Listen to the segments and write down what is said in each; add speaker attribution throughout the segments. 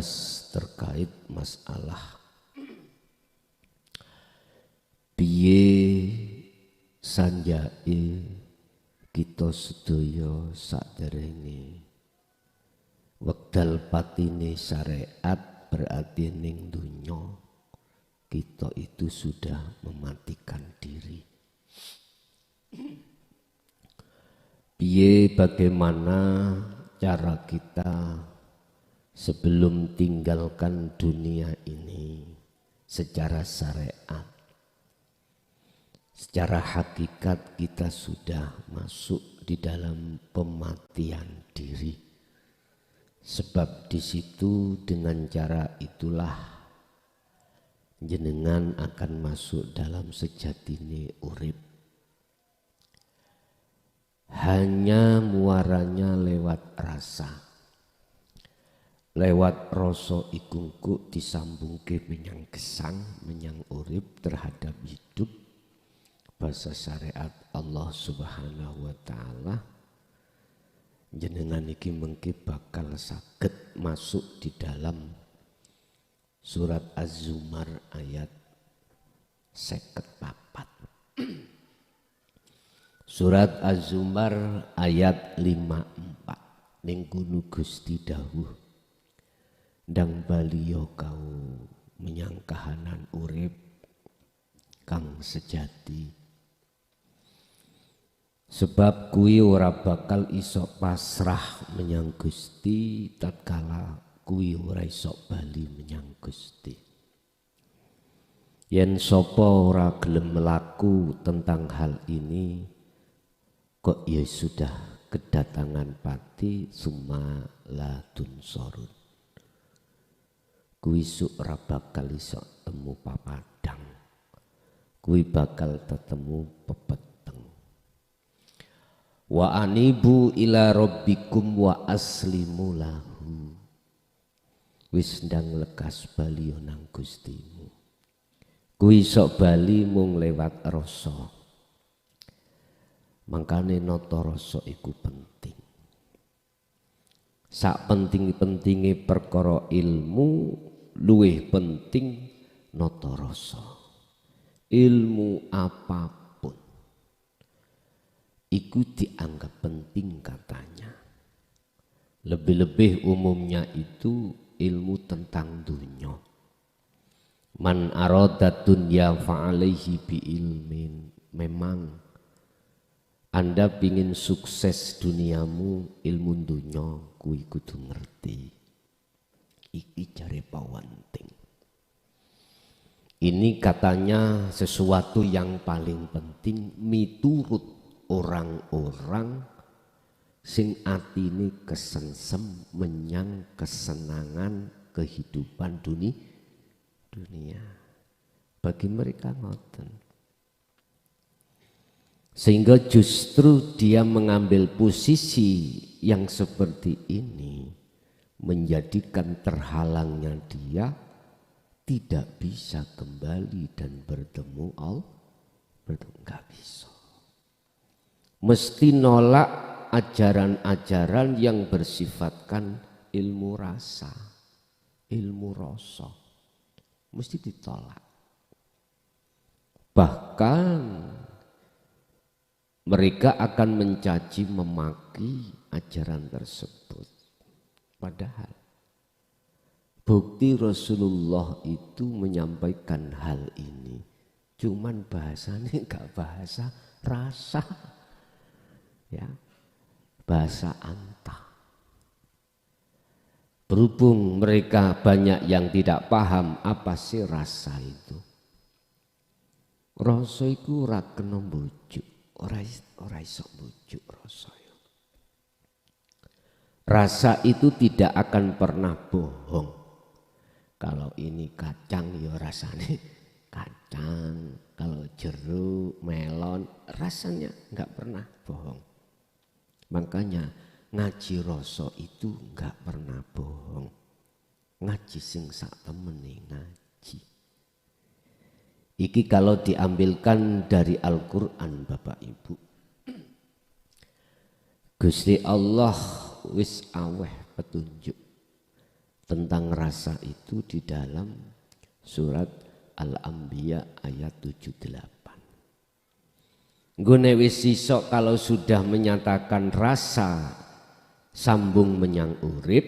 Speaker 1: membahas terkait masalah piye sanjake kita sedaya saderenge wekdal patine syariat, berarti ning dunya kita itu sudah mematikan diri. Piye bagaimana cara kita sebelum tinggalkan dunia ini secara syariat. Secara hakikat kita sudah masuk di dalam pematian diri. Sebab di situ dengan cara itulah jenengan akan masuk dalam sejatine urip. Hanya muaranya lewat rasa. Lewat rasa iku engko disambungke menyang gesang, menyang urip terhadap hidup. Bahasa syariat Allah Subhanahu wa taala jenengan iki mengki bakal saged masuk di dalam surat Az-Zumar ayat 54. Surat Az-Zumar ayat 54 ning gunu Gusti dawuh ndang baliyo kau menyang kahanan urip kang sejati. Sebab kuwi ora bakal iso pasrah menyang Gusti tatkala kuwi ora iso bali menyang Gusti. Yen sapa ora gelem melaku tentang hal ini kok ya sudah kedatangan pati summa la tunsorun. Kuwi sok ora bakal iso temu papadang. Kuwi bakal tetemu pepet. Wa anibu ila rabbikum wa aslimu lahu. Wis ndang lekas bali nang Gustimu. Kuwi sok bali mung lewat rasa. Mangkane nata rasa iku penting. Sak penting-pentinge perkara ilmu luwih penting nata rasa. Ilmu apapun iku dianggap penting katanya. Lebih-lebih umumnya itu ilmu tentang dunia. Man arada dunya fa'alaihi bi ilmin. Memang Anda pingin sukses duniamu, ilmu dunia kuwi kudu ngerti. Iki jare pawanting. Ini katanya sesuatu yang paling penting miturut orang-orang sing atine kesengsem menyang kesenangan kehidupan dunia. Bagi mereka ngoten. Sehingga justru dia mengambil posisi yang seperti ini menjadikan terhalangnya dia tidak bisa kembali dan bertemu Allah. Enggak bisa. Mesti nolak ajaran-ajaran yang bersifatkan ilmu rasa, ilmu rasa. Mesti ditolak. Bahkan mereka akan mencaci memaki ajaran tersebut. Padahal bukti Rasulullah itu menyampaikan hal ini. Cuman bahasanya enggak bahasa rasa. Ya, bahasa anta. Berhubung mereka banyak yang tidak paham apa sih rasa itu. Rasa itu ora kena mbujuk, ora iso mbujuk rasa. Rasa itu tidak akan pernah bohong. Kalau ini kacang ya rasanya kacang, kalau jeruk, melon rasanya enggak pernah bohong. Makanya ngaji rasa itu enggak pernah bohong. Ngaji sing sak temene ngaji. Iki kalau diambilkan dari Al-Qur'an Bapak Ibu. Gusti Allah wis aweh petunjuk tentang rasa itu di dalam surat Al-Anbiya ayat 78. Nggone wis sisok kalau sudah menyatakan rasa sambung menyang urip,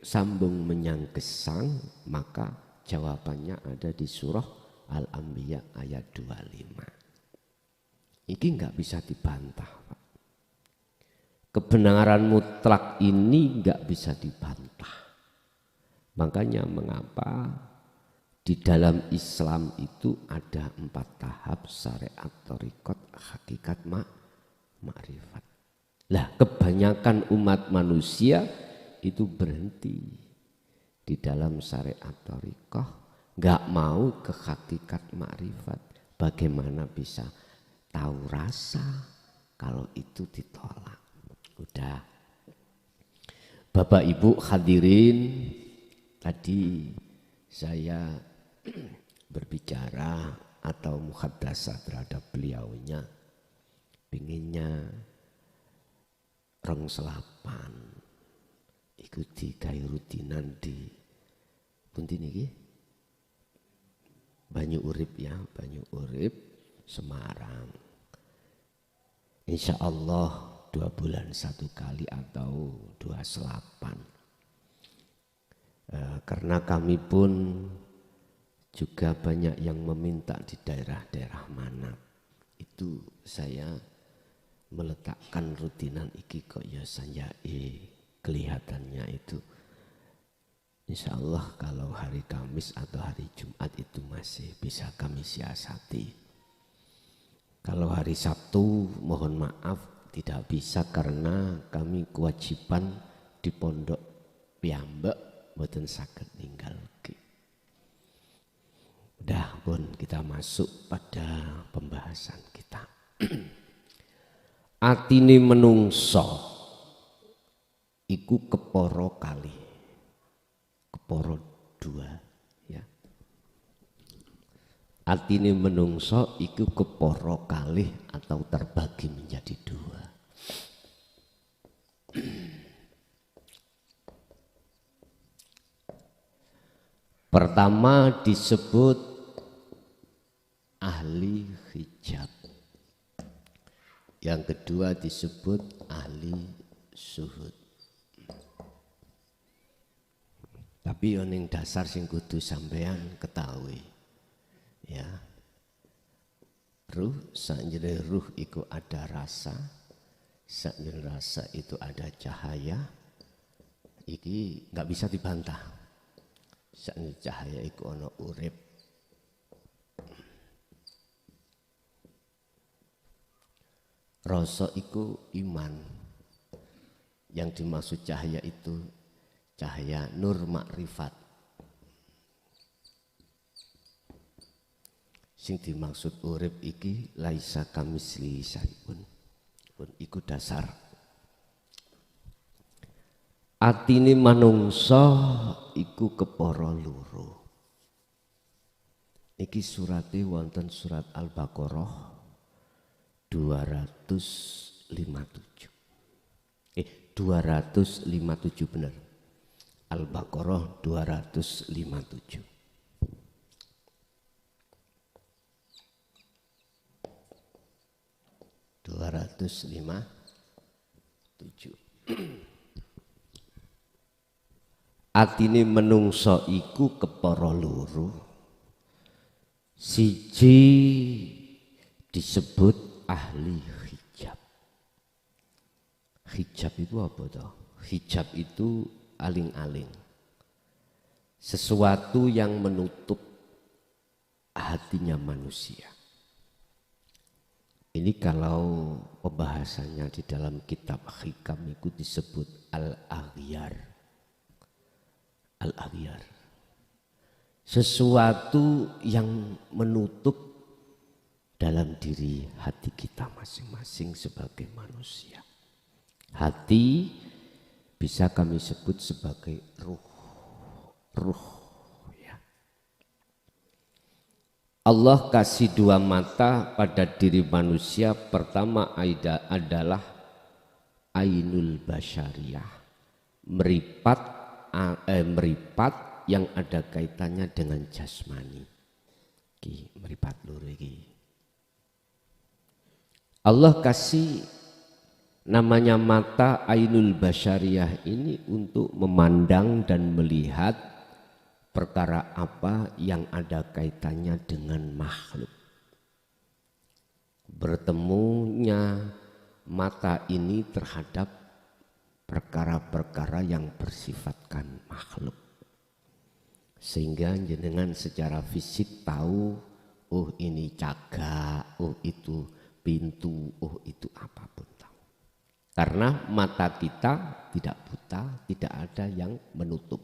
Speaker 1: sambung menyang gesang, maka jawabannya ada di surah Al-Anbiya ayat 25. Ini enggak bisa dibantah, Pak. Kebenaran mutlak ini enggak bisa dibantah. Makanya mengapa di dalam Islam itu ada 4 tahap syariat, thariqat, hakikat, makrifat. Lah kebanyakan umat manusia itu berhenti di dalam syariat thariqah, nggak mau ke hakikat makrifat. Bagaimana bisa tahu rasa kalau itu ditolak? Udah. Bapak Ibu hadirin, tadi saya berbicara atau muhadasah terhadap beliaunya, pinginnya rong selapan ikuti kayu rutinan di pundi niki Banyu Urip ya, Banyu Urip Semarang. Insya Allah 2 bulan 1 kali atau 28. Karena kami pun juga banyak yang meminta di daerah-daerah mana. Itu saya meletakkan rutinan iki kok ya sanjai kelihatannya itu. Insya Allah kalau hari Kamis atau hari Jumat itu masih bisa kami siasati. Kalau hari Sabtu mohon maaf tidak bisa karena kami kewajiban di pondok piyambak mboten saged ninggal. Udah pun kita masuk pada pembahasan kita. Atine menungso iku keporo kali, keporo 2 ya. Atine menungso iku keporo kali atau terbagi menjadi 2. Pertama disebut ahli hijab, yang kedua disebut ahli suhud. Tapi yang dasar sing kudu sampean ketahui ya, ruh sakjane ruh iku ada rasa, sakjane rasa itu ada cahaya. Iki nggak bisa dibantah. Sakjane cahaya iku ana urip. Rasa iku iman. Yang dimaksud cahaya itu cahaya nur makrifat. Sing dimaksud urip iki laisa kamisli saipun. Pun iku dasar. Atine manungsa iku kepara loro. Iki surate wonten surat Al-Baqarah 257. 257 benar. Al-Baqarah 257. Atine menungso iku kepara loro. Siji disebut ahli hijab. Hijab itu apa toh? Hijab itu aling-aling. Sesuatu yang menutup hatinya manusia. Ini kalau pembahasannya di dalam kitab Hikam itu disebut al-aghyar. Al-aghyar. Sesuatu yang menutup dalam diri hati kita masing-masing sebagai manusia. Hati bisa kami sebut sebagai ruh. Ruh ya. Allah kasih 2 mata pada diri manusia. Pertama adalah ainul basyariyah, meripat meripat yang ada kaitannya dengan jasmani. Ki meripat loro iki. Allah kasih namanya mata ainul basyariyah ini untuk memandang dan melihat perkara apa yang ada kaitannya dengan makhluk. Bertemunya mata ini terhadap perkara-perkara yang bersifatkan makhluk. Sehingga jenengan secara fisik tahu, oh ini cagak, oh itu pintu, oh itu apapun tahu. Karena mata kita tidak buta, tidak ada yang menutup.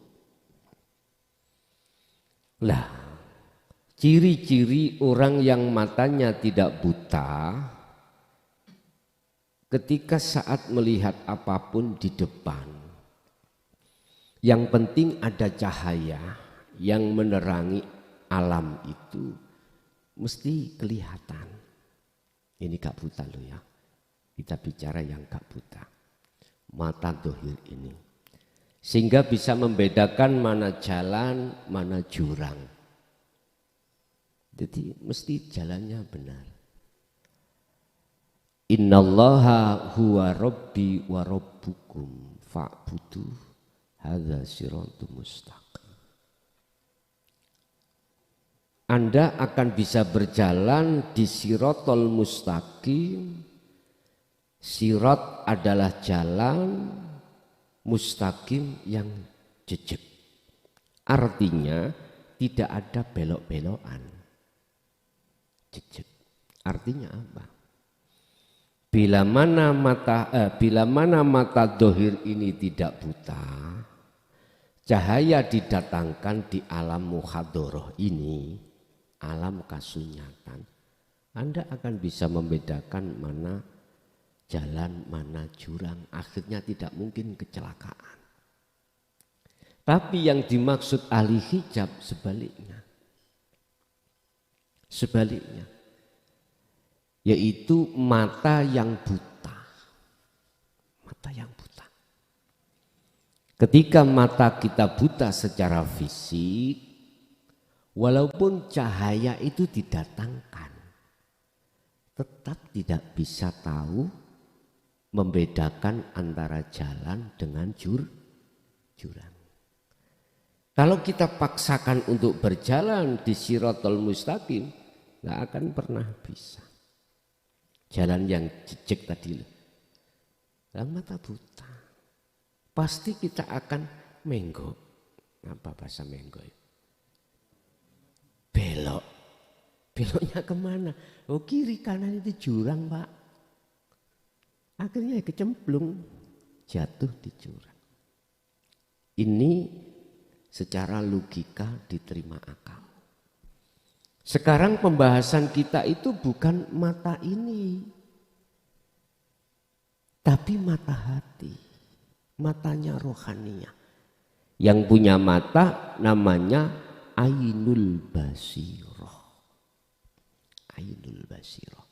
Speaker 1: Lah, ciri-ciri orang yang matanya tidak buta ketika saat melihat apapun di depan, yang penting ada cahaya yang menerangi alam itu mesti kelihatan. Ini gak buta loh ya, kita bicara yang gak buta, mata dohir ini. Sehingga bisa membedakan mana jalan, mana jurang. Jadi mesti jalannya benar. Innallaha huwa rabbi wa rabbukum fa'budu hadza siratum mustaqim. Anda akan bisa berjalan di sirotol mustaqim. Sirat adalah jalan, mustaqim yang jejak. Artinya tidak ada belok-belokan. Jejak. Artinya apa? Bila mana mata dohir ini tidak buta, cahaya didatangkan di alam muhadoroh ini, alam kasunyatan, Anda akan bisa membedakan mana jalan, mana jurang. Akhirnya tidak mungkin kecelakaan. Tapi yang dimaksud ahli hijab sebaliknya. Sebaliknya. Yaitu mata yang buta. Mata yang buta. Ketika mata kita buta secara fisik, walaupun cahaya itu didatangkan, tetap tidak bisa tahu membedakan antara jalan dengan jurang. Kalau kita paksakan untuk berjalan di siratal mustaqim, nggak akan pernah bisa. Jalan yang jejak tadi, dalam mata buta, pasti kita akan menggok. Apa bahasa menggok? Belok. Beloknya kemana? Oh kiri kanan itu jurang Pak. Akhirnya kecemplung, jatuh di jurang. Ini secara logika diterima akal. Sekarang pembahasan kita itu bukan mata ini, tapi mata hati, matanya rohaniah. Yang punya mata namanya ainul basirah. Ainul basirah.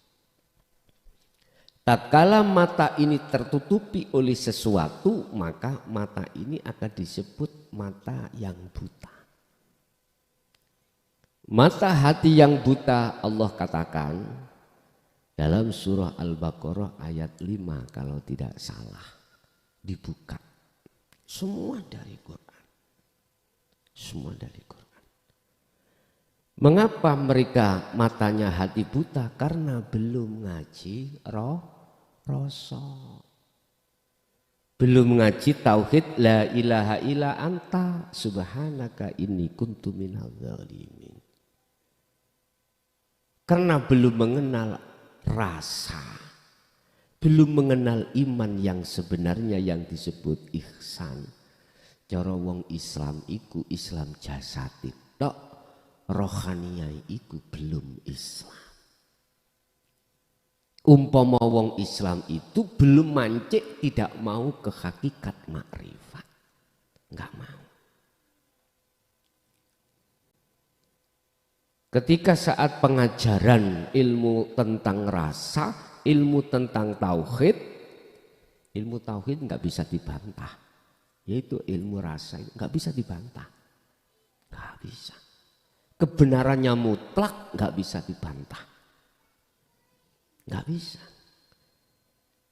Speaker 1: Tatkala mata ini tertutupi oleh sesuatu, maka mata ini akan disebut mata yang buta. Mata hati yang buta, Allah katakan dalam surah Al-Baqarah ayat 5 kalau tidak salah, dibuka. Semua dari Quran. Semua dari Quran. Mengapa mereka matanya hati buta? Karena belum ngaji rasa. Belum ngaji tauhid la ilaha illa anta subhanaka inni kuntu minadz dzalimin. Karena belum mengenal rasa, belum mengenal iman yang sebenarnya yang disebut ihsan. Cara wong Islam iku Islam jasati tok, rohaniah iku belum Islam. Umpama wong Islam itu belum mancik, tidak mau ke hakikat makrifat, enggak mau. Ketika saat pengajaran ilmu tentang rasa, ilmu tentang tauhid, ilmu tauhid nggak bisa dibantah. yaitu ilmu rasa, nggak bisa dibantah, nggak bisa. Kebenarannya mutlak, nggak bisa dibantah, nggak bisa.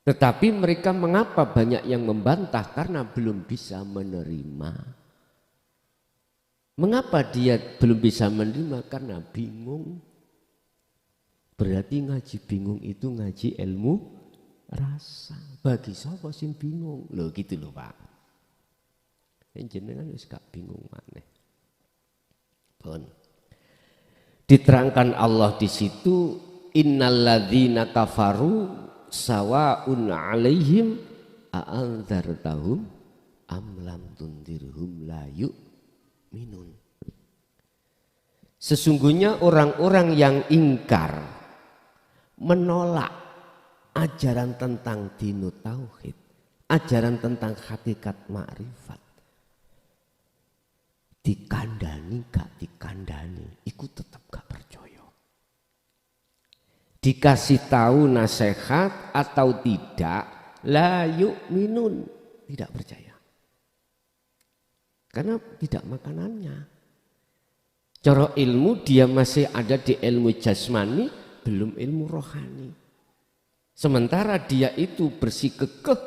Speaker 1: Tetapi mereka mengapa banyak yang membantah? Karena belum bisa menerima. Mengapa dia belum bisa menerima? Karena bingung. Berarti ngaji bingung itu ngaji ilmu rasa. Bagi sapa sing bingung? Loh gitu loh Pak. Jenengan wis gak bingung maneh. Pun. Diterangkan Allah di situ, innalladzina kafaru sawaun alaihim a'andzartahum am lam tundirhum la yu'minun. Sesungguhnya orang-orang yang ingkar, menolak ajaran tentang dinu tauhid, ajaran tentang hakikat makrifat, dikandani gak dikandani, iku tetap gak percaya. Dikasih tahu nasihat atau tidak, la yu'minun, tidak percaya. Karena tidak makanannya. Cara ilmu dia masih ada di ilmu jasmani, belum ilmu rohani. Sementara dia itu bersikukuh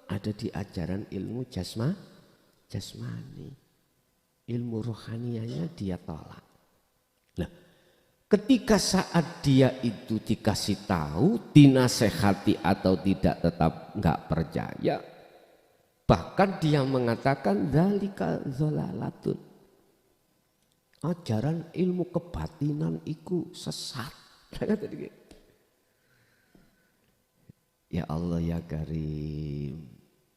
Speaker 1: ada di ajaran ilmu jasmani. Ilmu rohanianya dia tolak. Nah, ketika saat dia itu dikasih tahu, dinasehati atau tidak tetap nggak percaya, bahkan dia mengatakan dzalika dzalalatun. Ajaran ilmu kebatinan itu sesat. Ya Allah ya Karim,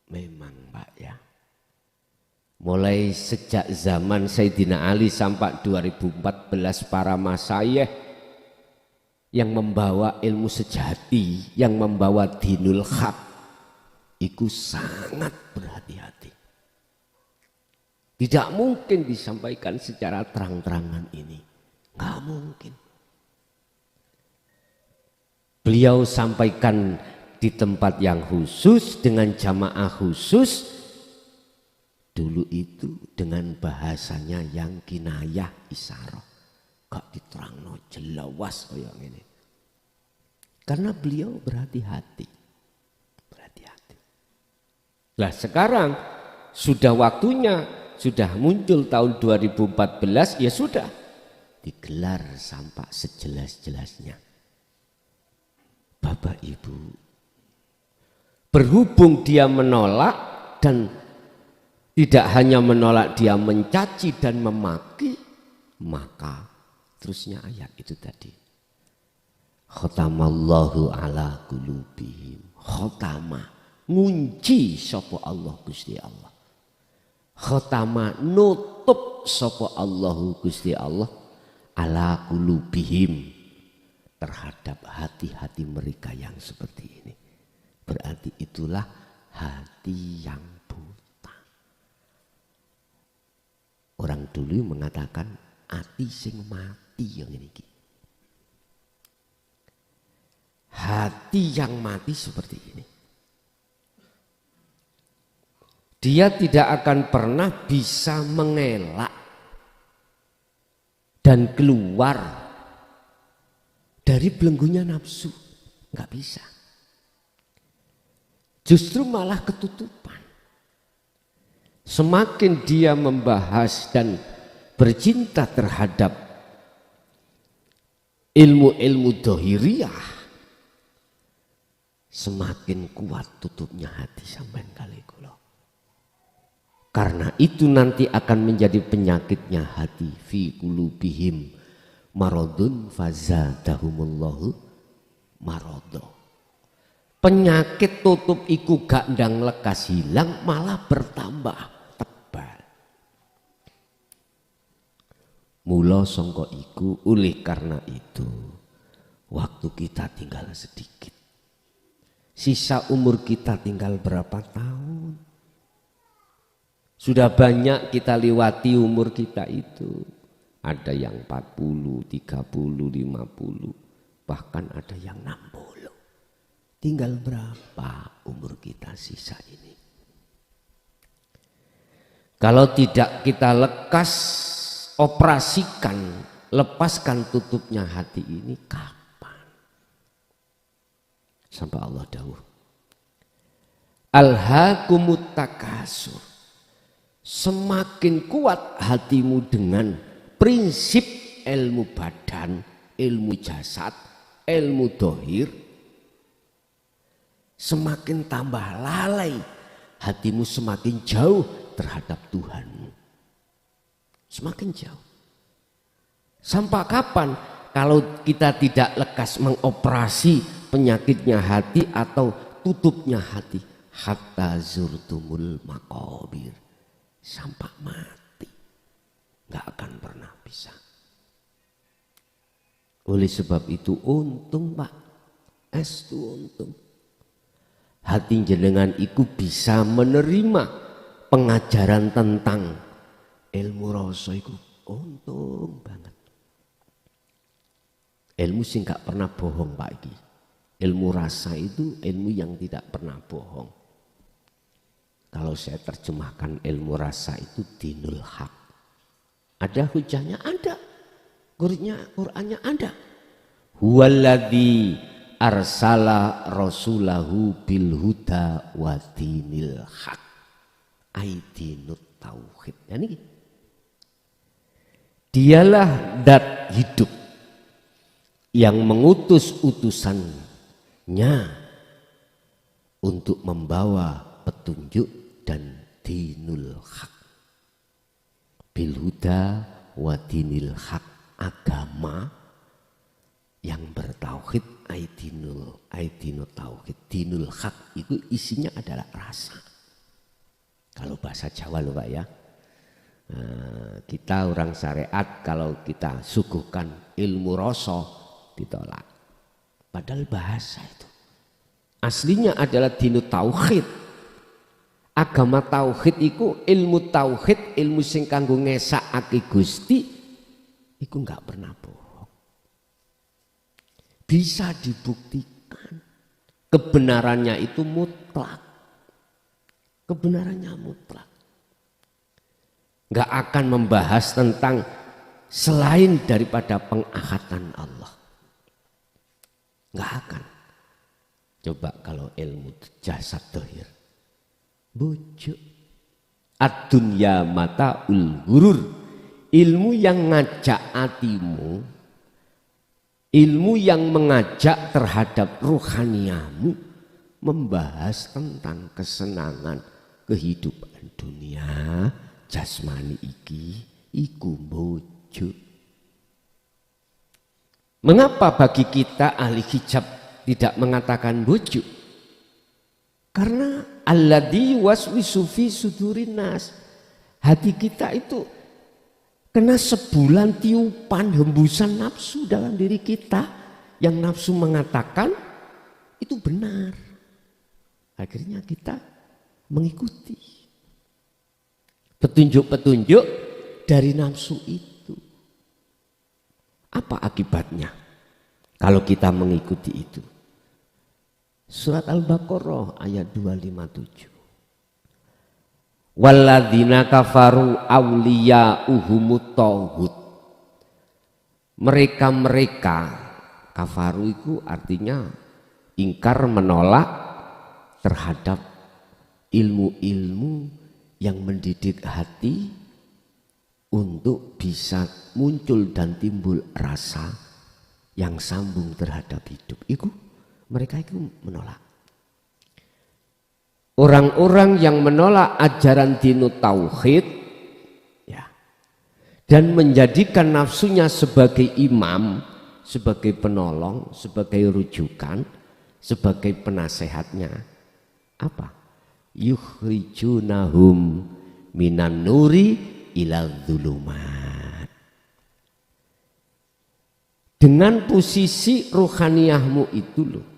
Speaker 1: memang Pak ya. Mulai sejak zaman Sayyidina Ali sampai 2014 para masyayikh yang membawa ilmu sejati, yang membawa dinul haq, itu sangat berhati-hati. Tidak mungkin disampaikan secara terang-terangan ini, nggak mungkin. Beliau sampaikan di tempat yang khusus dengan jamaah khusus. Dulu itu dengan bahasanya yang kinayah isyarah, gak diterangno jelas kayak ini. Karena beliau berhati-hati. Lah sekarang sudah waktunya, sudah muncul tahun 2014, ya sudah digelar sampai sejelas-jelasnya. Bapak Ibu, berhubung dia menolak dan tidak hanya menolak, dia mencaci dan memaki, maka terusnya ayat itu tadi. Khatamallahu ala qulubihim. Khatama, ngunci sapa Allah Gusti Allah. Khatama, nutup sapa Allahu Gusti Allah ala qulubihim, terhadap hati-hati mereka yang seperti ini. Berarti itulah hati yang buta. Orang dulu mengatakan hati sing mati yang ini. Hati yang mati seperti ini. Dia tidak akan pernah bisa mengelak dan keluar dari belenggunya nafsu. Nggak bisa. Justru malah ketutupan. Semakin dia membahas dan bercinta terhadap ilmu-ilmu dohiriyah, semakin kuat tutupnya hati sampean kali kula. Karena itu nanti akan menjadi penyakitnya hati. Fi qulubihim maradun fazadahumullahu maradha. Penyakit tutup iku gak ndang lekas hilang, malah bertambah tebal. Mula sangka iku, oleh karena itu waktu kita tinggal sedikit. Sisa umur kita tinggal berapa tahun? Sudah banyak kita lewati umur kita itu. Ada yang 40, 30, 50, bahkan ada yang 60. Tinggal berapa umur kita sisa ini? Kalau tidak kita lekas operasikan, lepaskan tutupnya hati ini, kapan? Sampai Allah dawuh, alhaakumut takasur. Semakin kuat hatimu dengan prinsip ilmu badan, ilmu jasad, ilmu dohir, semakin tambah lalai hatimu, semakin jauh terhadap Tuhanmu. Semakin jauh. Sampai kapan? Kalau kita tidak lekas mengoperasi penyakitnya hati atau tutupnya hati, hatta zurtumul maqabir, sampai mati, nggak akan pernah bisa. Oleh sebab itu untung Pak, estu untung hati jenengan iku bisa menerima pengajaran tentang ilmu rasa iku, untung banget. Ilmu sing gak pernah bohong Pak iki. Ilmu rasa itu ilmu yang tidak pernah bohong. Kalau saya terjemahkan ilmu rasa itu dinul haq. Ada hujahnya? Ada. Qur'annya ada. Huwaladzi arsala rasulahu bil huda wa dinil haq. Aidinut tauhid. Yani dialah dat hidup yang mengutus utusannya untuk membawa petunjuk dan dinul haq. Bil huda wa dinil haq, agama yang bertauhid, aidinul tauhid. Dinul haq itu isinya adalah rasa. Kalau bahasa Jawa loh Pak ya. Kita orang syariat kalau kita suguhkan ilmu rasa ditolak. Padahal bahasa itu aslinya adalah dinul tauhid. Agama tauhid itu ilmu tauhid, ilmu sing kanggo ngesakake Gusti iku enggak pernah bohong. Bisa dibuktikan. Kebenarannya itu mutlak. Kebenarannya mutlak. Enggak akan membahas tentang selain daripada pengahatan Allah. Enggak akan. Coba kalau ilmu jasad dohir. Bujuk. Ad-dunya mata'ul ghurur. Ilmu yang ngajak hatimu, ilmu yang mengajak terhadap ruhaniamu, membahas tentang kesenangan kehidupan dunia jasmani iku bujuk. Mengapa bagi kita ahli hijab tidak mengatakan bujuk? Karena alladzi waswisu fi sudurin nas, hati kita itu kena sebulan tiupan hembusan nafsu dalam diri kita, yang nafsu mengatakan itu benar. Akhirnya kita mengikuti petunjuk-petunjuk dari nafsu itu. Apa akibatnya kalau kita mengikuti itu? Surat Al-Baqarah ayat 257. Walladzina kafaru awliya'uhumut tauhid. Mereka-mereka kafaru itu artinya ingkar, menolak terhadap ilmu-ilmu yang mendidik hati untuk bisa muncul dan timbul rasa yang sambung terhadap hidup. Mereka itu menolak. Orang-orang yang menolak ajaran dinut tauhid ya, dan menjadikan nafsunya sebagai imam, sebagai penolong, sebagai rujukan, sebagai penasehatnya. Apa? Yukhrijunahum minan nuri ila dzulumat. Dengan posisi ruhaniyahmu itu loh,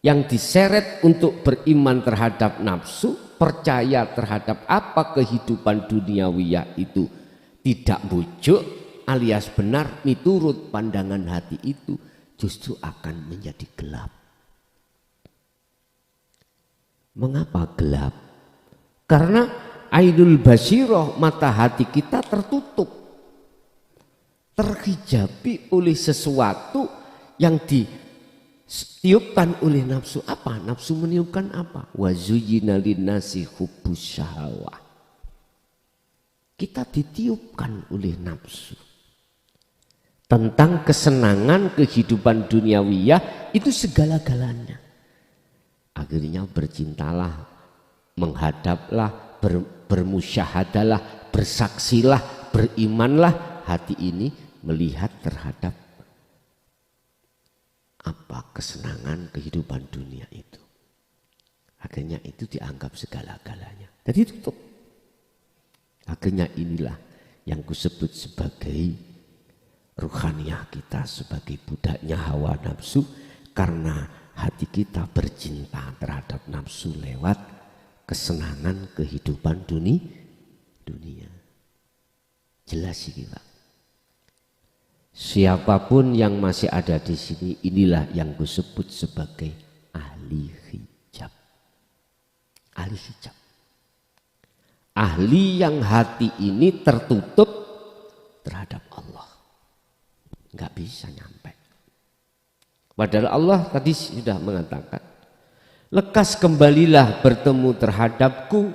Speaker 1: yang diseret untuk beriman terhadap nafsu, percaya terhadap apa kehidupan duniawiyah itu tidak bujuk alias benar miturut pandangan hati itu, justru akan menjadi gelap. Mengapa gelap? Karena ainul basiroh, mata hati kita tertutup, terhijabi oleh sesuatu yang ditiupkan oleh nafsu. Apa? Nafsu meniupkan apa? Wa zuyyina linnasi hubbus syahawah. Kita ditiupkan oleh nafsu tentang kesenangan kehidupan duniawiyah itu segala-galanya. Akhirnya bercintalah, menghadaplah, bermusyahadalah, bersaksilah, berimanlah. Hati ini melihat terhadap apa kesenangan kehidupan dunia itu. Akhirnya itu dianggap segala-galanya. Jadi tutup. Akhirnya inilah yang kusebut sebagai ruhaniyah kita, sebagai budaknya hawa nafsu, karena hati kita bercinta terhadap nafsu lewat kesenangan kehidupan dunia. Jelas sih Pak. Siapapun yang masih ada di sini, inilah yang kusebut sebagai ahli hijab. Ahli hijab. Ahli yang hati ini tertutup terhadap Allah. Nggak bisa nyampe. Padahal Allah tadi sudah mengatakan, lekas kembalilah bertemu terhadapku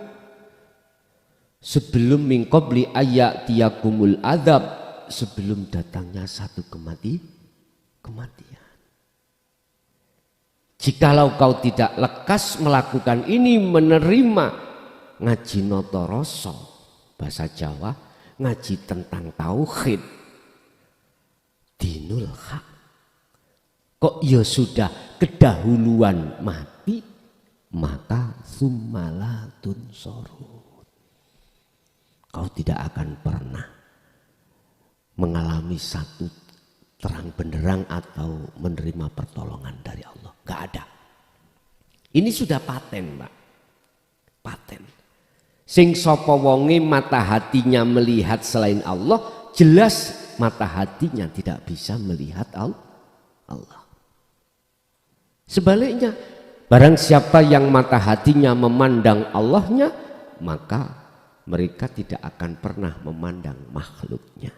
Speaker 1: sebelum min qabli ayatiyakumul adzab, sebelum datangnya satu kematian. Jikalau kau tidak lekas melakukan ini, menerima ngaji notoroso, bahasa Jawa, ngaji tentang tauhid, dinul haq, kok ya sudah kedahuluan mati, maka summalatun sorun, kau tidak akan pernah mengalami satu terang benderang atau menerima pertolongan dari Allah. Gak ada. Ini sudah paten Pak, paten. Sing sapa wonge mata hatinya melihat selain Allah, jelas mata hatinya tidak bisa melihat Allah. Sebaliknya, barang siapa yang mata hatinya memandang Allahnya, maka mereka tidak akan pernah memandang makhluknya.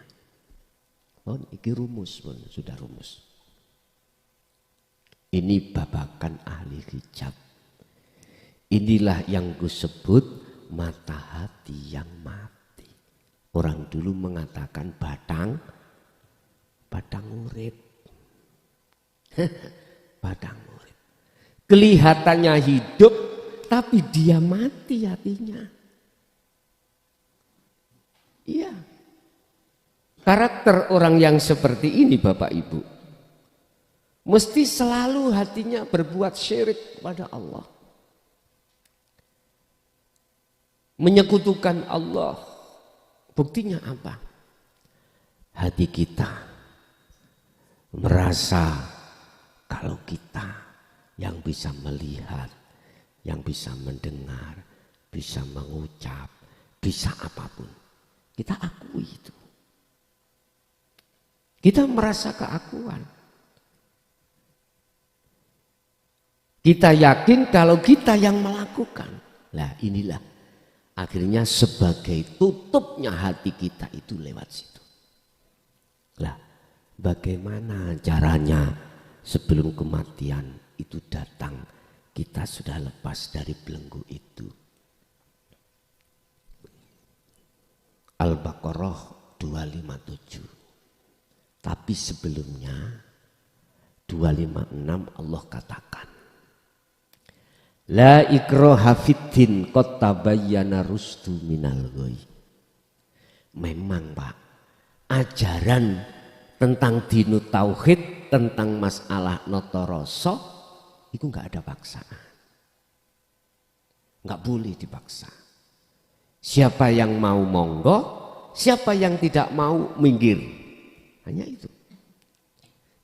Speaker 1: Oh, ini rumus pun, sudah rumus. Ini babakan ahli hijab. Inilah yang disebut mata hati yang mati. Orang dulu mengatakan batang urip. Batang urip. Kelihatannya hidup tapi dia mati hatinya. Iya. Karakter orang yang seperti ini Bapak Ibu, mesti selalu hatinya berbuat syirik pada Allah, menyekutukan Allah. Buktinya apa? Hati kita merasa kalau kita yang bisa melihat, yang bisa mendengar, bisa mengucap, bisa apapun, kita akui itu. Kita merasa keakuan. Kita yakin kalau kita yang melakukan. Lah inilah akhirnya sebagai tutupnya hati kita itu lewat situ. Lah bagaimana caranya sebelum kematian itu datang kita sudah lepas dari belenggu itu. Al-Baqarah 257. Tapi sebelumnya 256 Allah katakan, la ikraha fiddin qad tabayyana rusdu minal ghoi. Memang Pak, ajaran tentang dinu tauhid, tentang masalah notoroso itu enggak ada paksaan. Enggak boleh dipaksa. Siapa yang mau monggo, siapa yang tidak mau minggir. Hanya itu.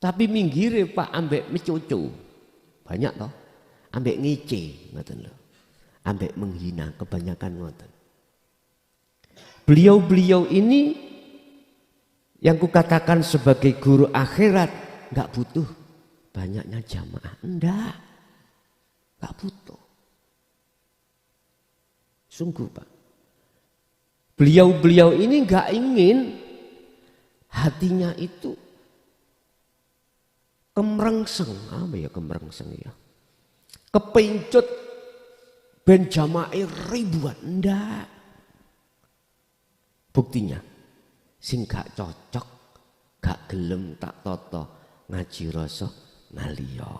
Speaker 1: Tapi minggire Pak ambek mencucu. Banyak toh. Ambek ngece, ngoten lho. Ambek menghina, kebanyakan ngoten. Beliau-beliau ini yang kukatakan sebagai guru akhirat, enggak butuh banyaknya jamaah. Enggak butuh. Sungguh Pak. Beliau-beliau ini nggak ingin hatinya itu kemrengseng, apa ya kemrengseng ya, kepencut ben jamaah ribuan, ndak. Buktinya sing gak cocok, gak gelem tak toto ngaji rasa ngaliyo,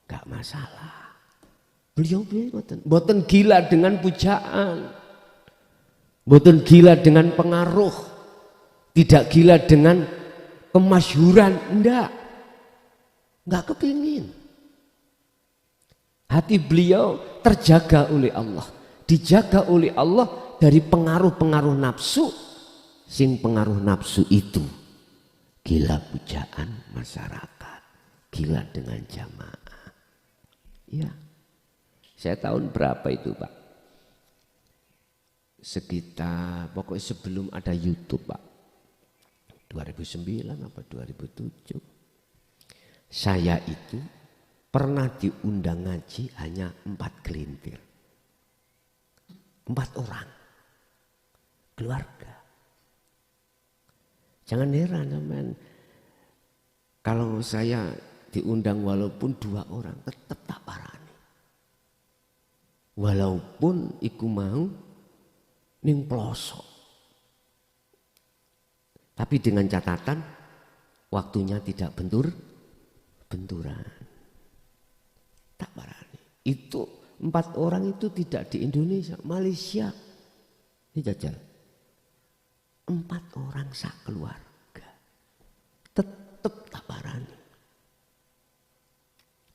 Speaker 1: gak masalah. Beliau mboten gila dengan pujaan, mboten gila dengan pengaruh, tidak gila dengan kemasyhuran, enggak kepingin. Hati beliau terjaga oleh Allah, dijaga oleh Allah dari pengaruh-pengaruh nafsu. Sing pengaruh nafsu itu gila pujaan masyarakat, gila dengan jamaah. Ya, saya tahun berapa itu Pak? Sekitar pokoknya sebelum ada YouTube Pak, 2009 apa 2007. Saya itu pernah diundang ngaji hanya 4 gelintir, 4 orang keluarga. Jangan heran teman, kalau saya diundang walaupun 2 orang tetap tak parani. Walaupun iku mau ning pelosok. Tapi dengan catatan waktunya tidak benturan. Tak parani. Itu 4 orang itu tidak di Indonesia, Malaysia. Ini jajal. 4 orang sak keluarga. Tetap tak parani.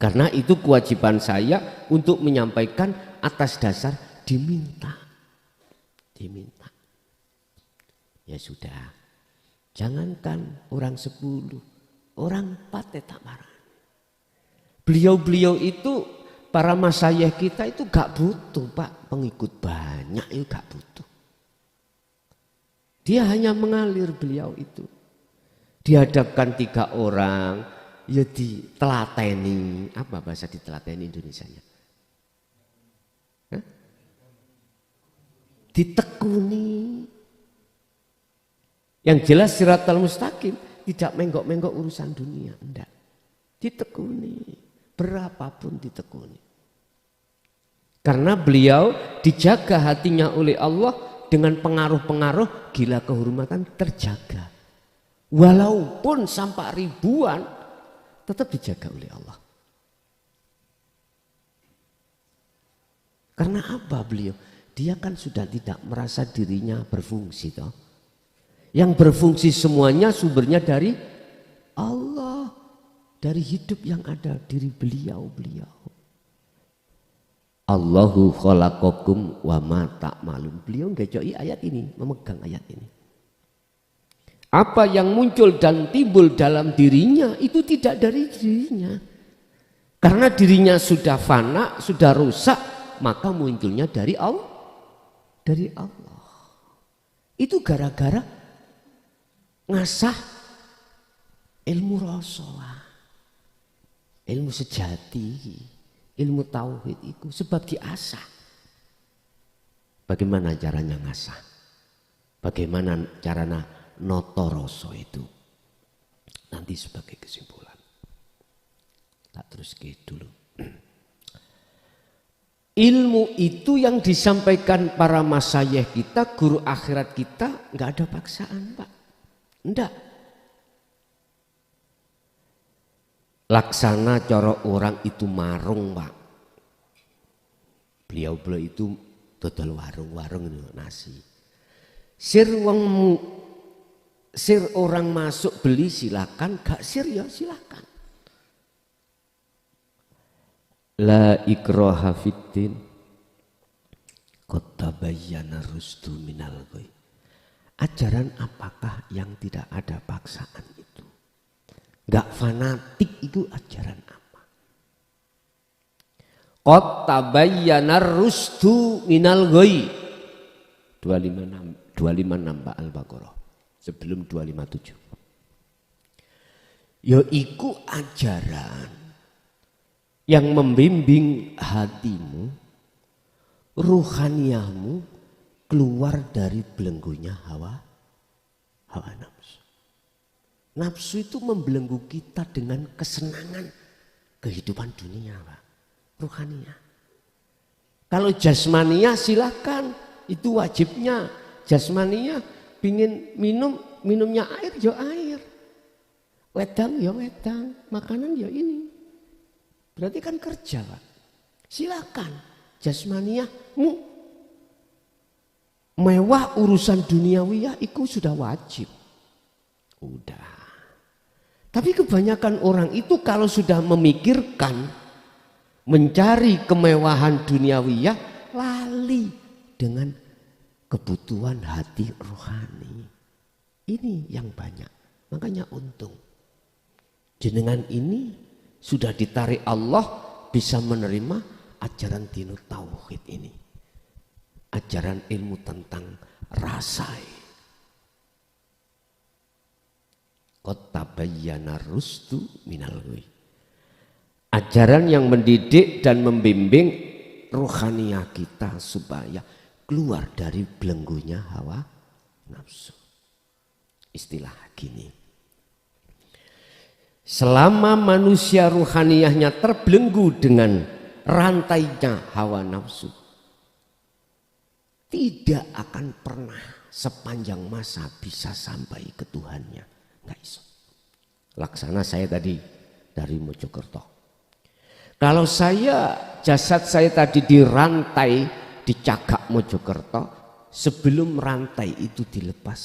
Speaker 1: Karena itu kewajiban saya untuk menyampaikan atas dasar diminta. Ya sudah. Jangankan orang 10, orang 4 tak parani. Beliau-beliau itu, para masyayikh kita itu gak butuh Pak pengikut banyak, itu gak butuh. Dia hanya mengalir beliau itu. Dihadapkan 3 orang, ya ditelateni. Apa bahasa ditelateni Indonesianya? Hah? Ditekuni. Yang jelas siratal mustaqim, tidak menggok-menggok urusan dunia, enggak. Ditekuni, berapapun ditekuni. Karena beliau dijaga hatinya oleh Allah dengan pengaruh-pengaruh gila kehormatan terjaga. Walaupun sampai ribuan tetap dijaga oleh Allah. Karena apa beliau? Dia kan sudah tidak merasa dirinya berfungsi toh. Yang berfungsi semuanya sumbernya dari Allah, dari hidup yang ada diri beliau. Allahu khalaqakum wa ma ta'malun. Beliau ngejoi ayat ini, memegang ayat ini. Apa yang muncul dan timbul dalam dirinya itu tidak dari dirinya. Karena dirinya sudah fana, sudah rusak, maka munculnya dari Allah. Dari Allah. Itu gara-gara ngasah ilmu rasa, ilmu sejati, ilmu tauhid itu sebab diasah. Bagaimana caranya ngasah? Bagaimana caranya noto rasa itu? Nanti sebagai kesimpulan. Tak terus dulu. Ilmu itu yang disampaikan para masyayikh kita, guru akhirat kita, nggak ada paksaan Pak. Enggak. Laksana cara orang itu marung Pak. Beliau itu dodol warung nasi. Sir orang masuk beli silakan, gak sir ya silakan. La ikraha fiddin qad tabayyana rusdu minal ghoi. Ajaran apakah yang tidak ada paksaan itu? Gak fanatik itu ajaran apa? Qad tabayyana rusdu minal ghoi. 256 Pak Al-Baqarah. Sebelum 257. Yaiku ajaran yang membimbing hatimu, ruhaniyahmu keluar dari belenggunya hawa nafsu. Nafsu itu membelenggu kita dengan kesenangan kehidupan dunia, Pak. Ruhaniah. Kalau jasmania silakan, itu wajibnya. Jasmania pingin minumnya air ya air. Wedang ya wedang, makanan ya ini. Berarti kan kerja, Pak. Silakan. Jasmaniahmu mewah urusan duniawiyah itu sudah wajib. Udah. Tapi kebanyakan orang itu kalau sudah memikirkan mencari kemewahan duniawiyah lali dengan kebutuhan hati rohani. Ini yang banyak. Makanya untung. Jenengan ini sudah ditarik Allah bisa menerima ajaran dinut tauhid ini. Ajaran ilmu tentang rasai. Qad tabayyana rusdu minal ghayy. Ajaran yang mendidik dan membimbing rohaniah kita supaya keluar dari belenggunya hawa nafsu. Istilah gini. Selama manusia rohaniahnya terbelenggu dengan rantainya hawa nafsu, tidak akan pernah sepanjang masa bisa sampai ke Tuhannya. Nggak iso. Laksana saya tadi dari Mojokerto. Kalau jasad saya tadi dirantai di Cagak Mojokerto, sebelum rantai itu dilepas,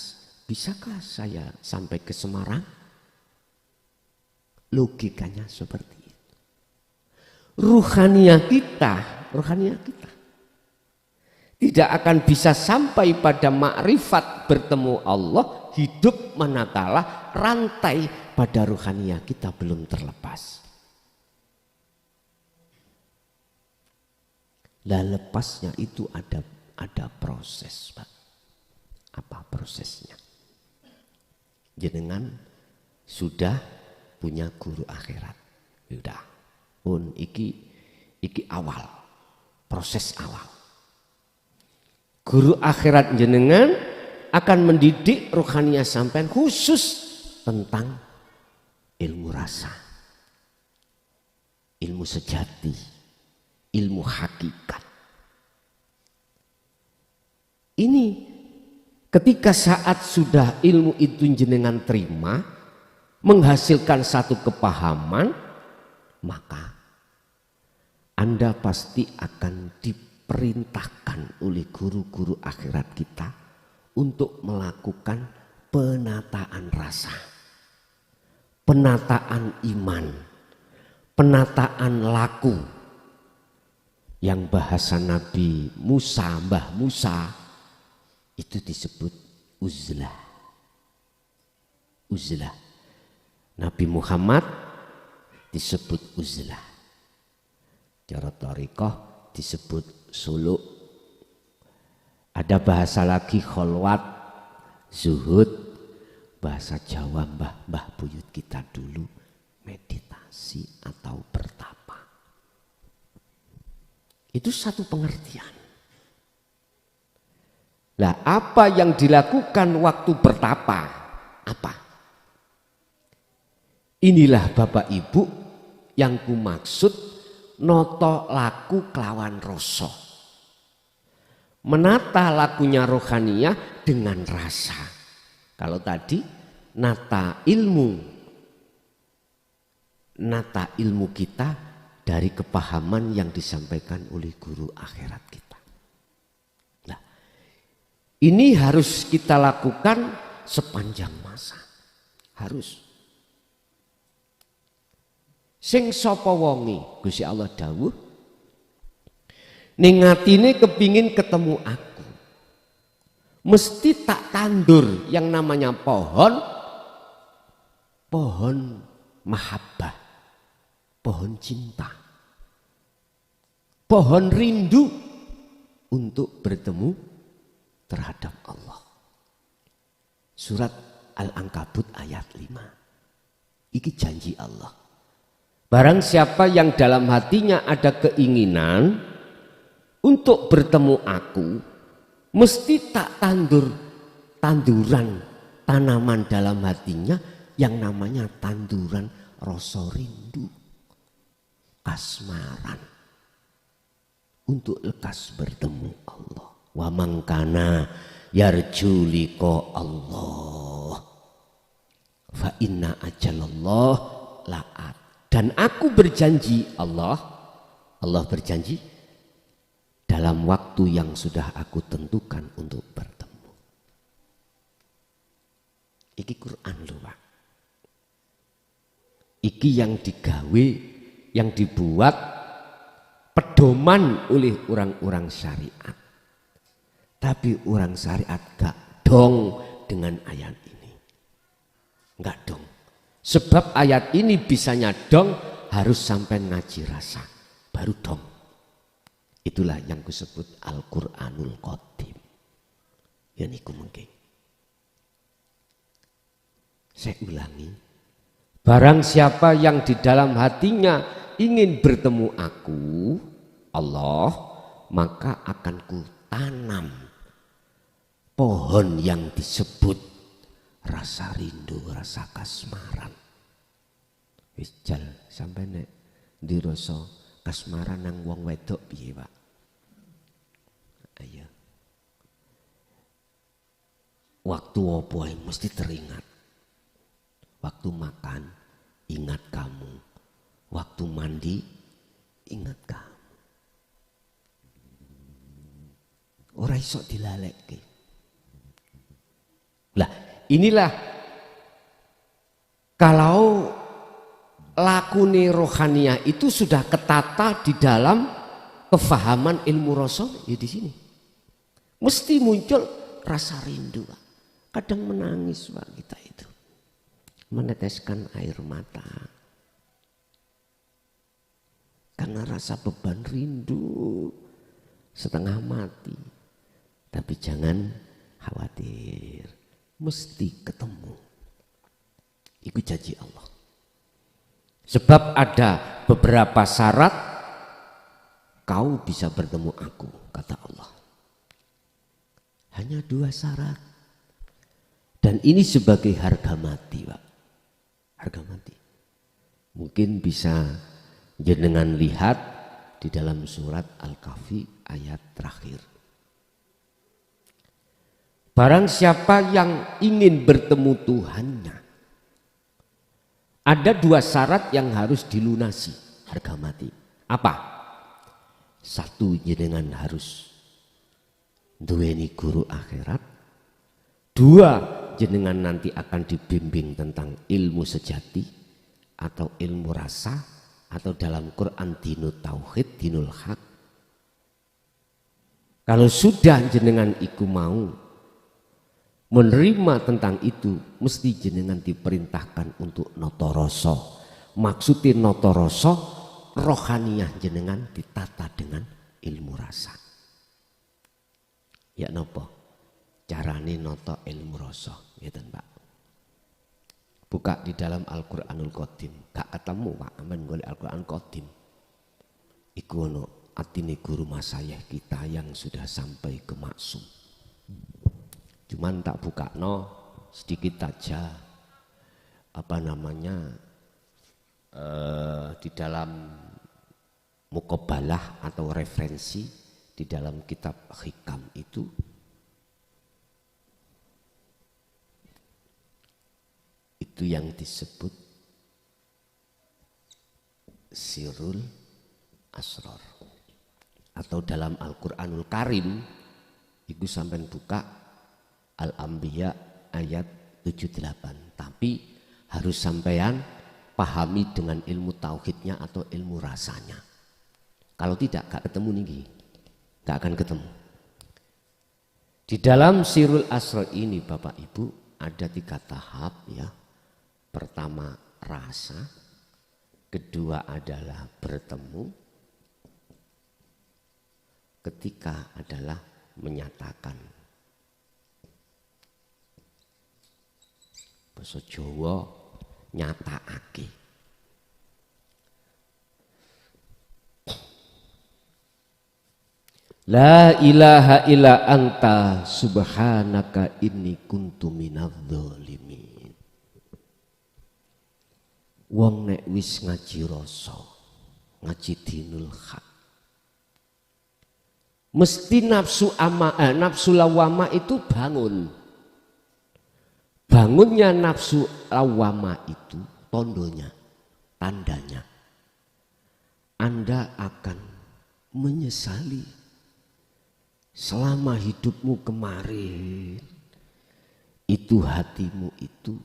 Speaker 1: bisakah saya sampai ke Semarang? Logikanya seperti itu. Ruhaniah kita tidak akan bisa sampai pada makrifat bertemu Allah hidup manakala rantai pada ruhaniah kita belum terlepas. Lah lepasnya itu ada proses, Pak. Apa prosesnya? Jenengan sudah punya guru akhirat. Sudah. Pun iki awal. Proses awal. Guru akhirat jenengan akan mendidik rohaniah sampean khusus tentang ilmu rasa, ilmu sejati, ilmu hakikat. Ini ketika saat sudah ilmu itu jenengan terima, menghasilkan satu kepahaman, maka Anda pasti akan diperintahkan oleh guru-guru akhirat kita untuk melakukan penataan rasa, penataan iman, penataan laku. Yang bahasa Nabi Musa, Mbah Musa, itu disebut uzlah. Uzlah. Nabi Muhammad disebut uzlah. Cara thariqah disebut suluk. Ada bahasa lagi kholwat, zuhud, bahasa Jawa mbah buyut kita dulu meditasi atau bertapa. Itu satu pengertian. Nah, apa yang dilakukan waktu bertapa? Apa? Inilah Bapak Ibu yang kumaksud noto laku kelawan rasa. Menata lakunya rohaniah dengan rasa. Kalau tadi nata ilmu kita dari kepahaman yang disampaikan oleh guru akhirat kita. Nah, ini harus kita lakukan sepanjang masa. Harus. Sing sapa wonge, Gusti Allah dawuh, ning atine kepingin ketemu aku, mesti tak tandur yang namanya pohon mahabbah, pohon cinta, pohon rindu untuk bertemu terhadap Allah. Surat Al-Ankabut ayat 5. Iki janji Allah. Barang siapa yang dalam hatinya ada keinginan untuk bertemu aku, mesti tak tanduran tanaman dalam hatinya yang namanya tanduran rasa rindu, kasmaran untuk lekas bertemu Allah. Wa mangkana yarju liqa Allah fa inna ajalallah la'at. Dan aku berjanji, Allah berjanji dalam waktu yang sudah aku tentukan untuk bertemu. Iki Quran lho Pak. Iki yang digawe, yang dibuat pedoman oleh orang-orang syariat. Tapi orang syariat gak dong dengan ayat ini. Gak dong. Sebab ayat ini bisanya dong harus sampai ngaji rasa. Baru dong. Itulah yang disebut Al-Quranul Qadim. Ya niku mungkin. Saya ulangi. Barang siapa yang di dalam hatinya ingin bertemu aku, Allah, maka akan kutanam pohon yang disebut rasa rindu, rasa kasmaran. Wis jal sampai nek dirasa kasmaran nang wong wedok piye, Pak? Ayo. Waktu apa yang mesti teringat? Waktu makan, ingat kamu. Waktu mandi, ingat kamu. Ora iso dilalekke. Lah, inilah kalau lakune rohaniah itu sudah ketata di dalam kefahaman ilmu rasul ya di sini. Mesti muncul rasa rindu. Kadang menangis Pak kita itu. Meneteskan air mata. Karena rasa beban rindu setengah mati. Tapi jangan khawatir. Mesti ketemu. Itu janji Allah. Sebab ada beberapa syarat kau bisa bertemu aku, kata Allah. Hanya 2 syarat. Dan ini sebagai harga mati, Pak. Harga mati. Mungkin bisa jenengan lihat di dalam surat Al-Kahfi ayat terakhir. Barang siapa yang ingin bertemu Tuhannya, ada 2 syarat yang harus dilunasi harga mati. Apa? 1, jenengan harus duweni guru akhirat. 2, jenengan nanti akan dibimbing tentang ilmu sejati atau ilmu rasa atau dalam Quran dinul tauhid, dinul haq. Kalau sudah jenengan iku mau menerima tentang itu, mesti jenengan diperintahkan untuk notoroso. Maksudnya notoroso, rohaniah jenengan ditata dengan ilmu rasa. Ya nopo? Carane noto ilmu rasa, ngeten Pak. Buka di dalam Al-Qur'anul Qadim, gak ketemu Pak, aman golek Al-Qur'an Qadim. Iku ono atine guru masayah kita yang sudah sampai ke maksum. Cuman tak buka no sedikit aja di dalam muqabbalah atau referensi di dalam kitab Hikam itu yang disebut Sirul Asror. Atau dalam Al-Quranul Karim itu sampai buka Al-Anbiya ayat 78. Tapi harus sampean pahami dengan ilmu tauhidnya atau ilmu rasanya. Kalau tidak gak ketemu nih, gak akan ketemu. Di dalam Sirul Asror ini Bapak Ibu ada 3 tahap ya. Pertama rasa, kedua adalah bertemu, ketiga adalah menyatakan. Basa Jawa nyatakake. La ilaha illa anta subhanaka inni kuntu minadz-dzalimin. Wong nek wis ngaji rasa, ngaji dinul haq, mesti nafsu lawama itu bangun. Bangunnya nafsu lawama itu tondonya, tandanya Anda akan menyesali selama hidupmu kemarin itu hatimu itu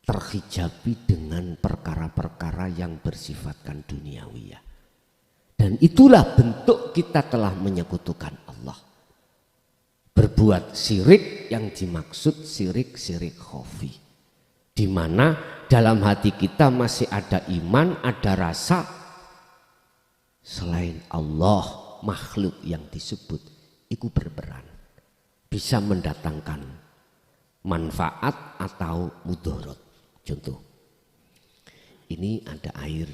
Speaker 1: terhijabi dengan perkara-perkara yang bersifatkan duniawiyah. Dan itulah bentuk kita telah menyekutukan Allah. Berbuat syirik yang dimaksud syirik khafi. Di mana dalam hati kita masih ada iman, ada rasa selain Allah. Makhluk yang disebut itu berperan, bisa mendatangkan manfaat atau mudarat. Contoh, ini ada air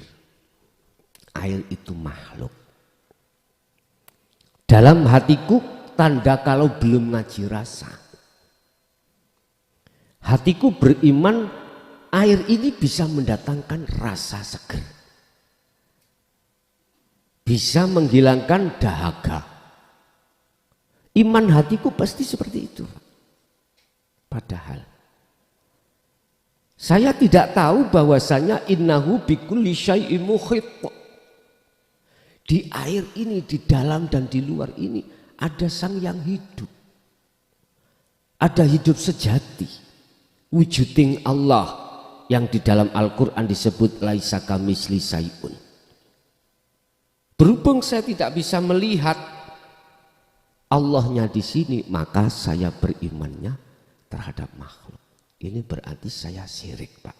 Speaker 1: itu makhluk. Dalam hatiku tanda kalau belum ngaji rasa, hatiku beriman air ini bisa mendatangkan rasa seger, bisa menghilangkan dahaga. Iman hatiku pasti seperti itu. Padahal saya tidak tahu bahwasanya innahu bikulli syai'in muhit. Di air ini, di dalam dan di luar ini ada sang yang hidup. Ada hidup sejati. Wujuding Allah yang di dalam Al-Quran disebut laisa kamitsli syai'un. Berhubung saya tidak bisa melihat Allahnya di sini, maka saya berimannya terhadap makhluk. Ini berarti saya syirik, Pak.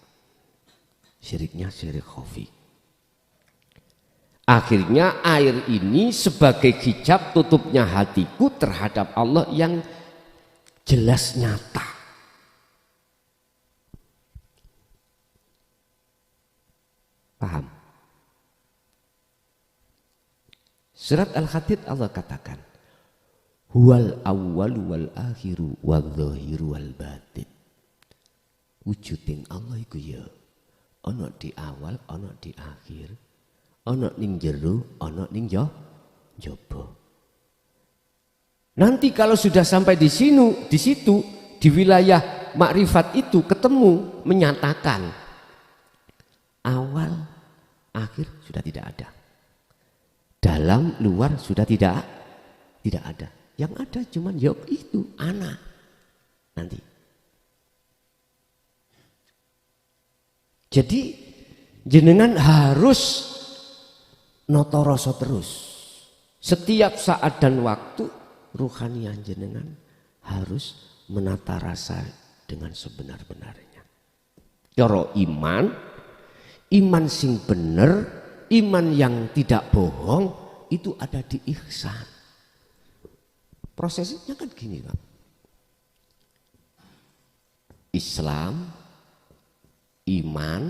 Speaker 1: Syiriknya syirik khafi. Akhirnya air ini sebagai hijab tutupnya hatiku terhadap Allah yang jelas nyata. Paham? Surat Al-Hadid Allah katakan, huwal awwalu wal akhiru wal zahiru wal batin. Wujuding Allah iku ya ana di awal, ana di akhir, ana ning jero, ana ning jaba. Nanti kalau sudah sampai di situ di wilayah makrifat itu ketemu, menyatakan awal akhir sudah tidak ada. Dalam luar sudah tidak ada. Yang ada cuman itu anak nanti. Jadi jenengan harus notoroso terus. Setiap saat dan waktu ruhaniah jenengan harus menata rasa dengan sebenar-benarnya. Cara iman sing bener, iman yang tidak bohong itu ada di ihsan. Prosesnya kan gini, Pak. Islam, iman,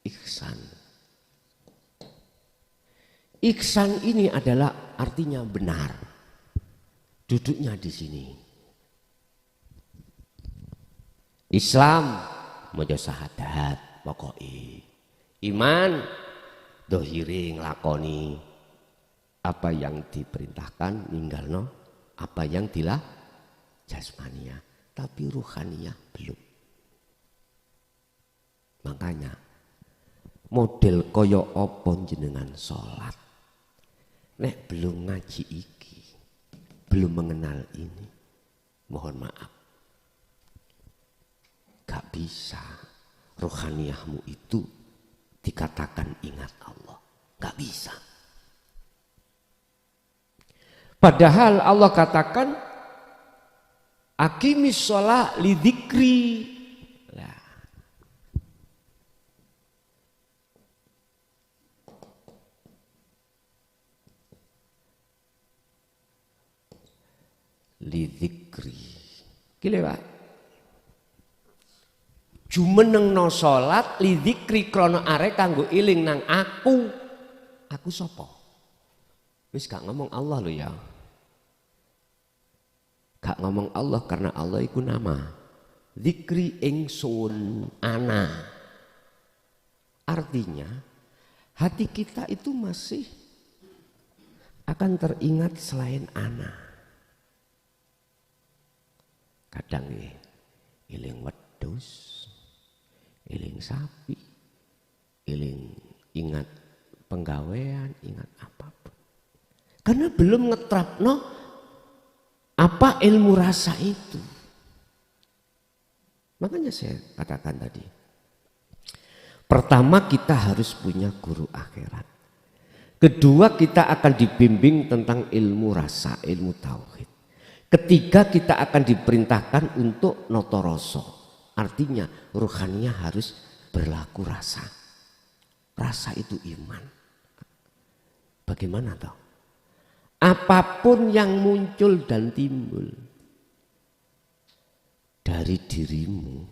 Speaker 1: ihsan. Ihsan ini adalah artinya benar. Duduknya di sini. Islam maca syahadat pokoknya. Iman dohiri nglakoni apa yang diperintahkan, ninggalno apa yang dilah jasmania, tapi ruhaniyah belum. Makanya model koyo apa jenengan sholat, nek belum ngaji iki, belum mengenal ini, mohon maaf, gak bisa ruhaniyahmu itu dikatakan ingat Allah, gak bisa. Padahal Allah katakan aqimis sholat lidzikri. Lidzikri. Gile Pak. Jumenengno salat lidzikri krana arek kanggo eling nang aku. Aku sapa? Wis gak ngomong Allah loh ya. Gak ngomong Allah karena Allah iku nama. Zikri ingsun ana. Artinya hati kita itu masih akan teringat selain ana. Kadang iling wedhus, iling sapi, iling ingat penggawean, ingat apapun. Karena belum ngetrapno apa ilmu rasa itu. Makanya saya katakan tadi, pertama kita harus punya guru akhirat. Kedua kita akan dibimbing tentang ilmu rasa, ilmu tauhid. Ketiga kita akan diperintahkan untuk notoroso. Artinya ruhaninya harus berlaku rasa. Rasa itu iman. Bagaimana toh? Apapun yang muncul dan timbul dari dirimu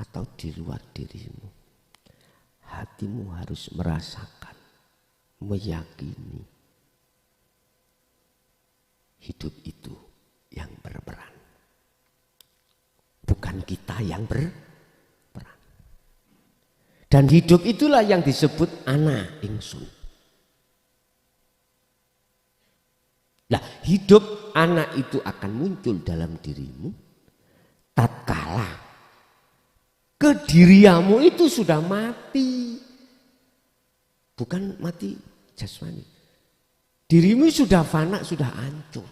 Speaker 1: atau di luar dirimu, hatimu harus merasakan, meyakini hidup itu yang berperan, bukan kita yang berperan. Dan hidup itulah yang disebut ana ingsun. Nah, hidup anak itu akan muncul dalam dirimu tatkala kediriamu itu sudah mati. Bukan mati jasmani. Dirimu sudah fana, sudah hancur.